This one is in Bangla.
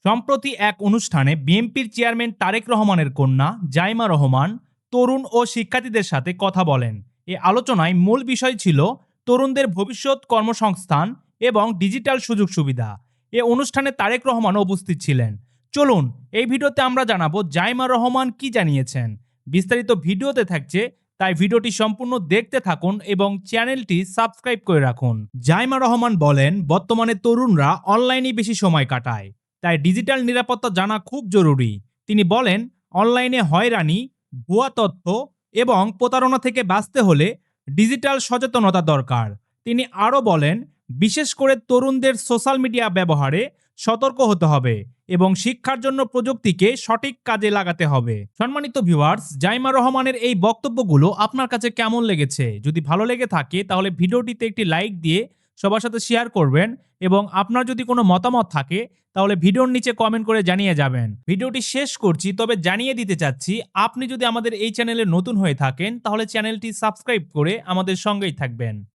সম্প্রতি এক অনুষ্ঠানে বিএনপির চেয়ারম্যান তারেক রহমানের কন্যা জাইমা রহমান তরুণ ও শিক্ষার্থীদের সাথে কথা বলেন। এ আলোচনায় মূল বিষয় ছিল তরুণদের ভবিষ্যৎ কর্মসংস্থান এবং ডিজিটাল সুযোগ সুবিধা। এ অনুষ্ঠানে তারেক রহমান উপস্থিত ছিলেন। চলুন এই ভিডিওতে আমরা জানাবো জাইমা রহমান কি জানিয়েছেন। বিস্তারিত ভিডিওতে থাকছে, তাই ভিডিওটি সম্পূর্ণ দেখতে থাকুন এবং চ্যানেলটি সাবস্ক্রাইব করে রাখুন। জাইমা রহমান বলেন, বর্তমানে তরুণরা অনলাইনে বেশি সময় কাটায়, তাই ডিজিটাল নিরাপত্তা জানা খুব জরুরি। তিনি বলেন, অনলাইনে হয়রানি, ভুয়া তথ্য এবং প্রতারণা থেকে বাঁচতে হলে ডিজিটাল সচেতনতা দরকার। তিনি আরও বলেন, বিশেষ করে তরুণদের সোশ্যাল মিডিয়া ব্যবহারে সতর্ক হতে হবে এবং শিক্ষার জন্য প্রযুক্তিকে সঠিক কাজে লাগাতে হবে। সম্মানিত ভিউয়ার্স, জাইমা রহমানের এই বক্তব্যগুলো আপনার কাছে কেমন লেগেছে? যদি ভালো লেগে থাকে তাহলে ভিডিওটিতে একটি লাইক দিয়ে সবার সাথে শেয়ার করবেন এবং আপনার যদি কোনো মতামত থাকে তাহলে ভিডিওর নিচে কমেন্ট করে জানিয়ে যাবেন। ভিডিওটি শেষ করছি, তবে জানিয়ে দিতে চাচ্ছি, আপনি যদি আমাদের এই চ্যানেলে নতুন হয়ে থাকেন তাহলে চ্যানেলটি সাবস্ক্রাইব করে আমাদের সঙ্গেই থাকবেন।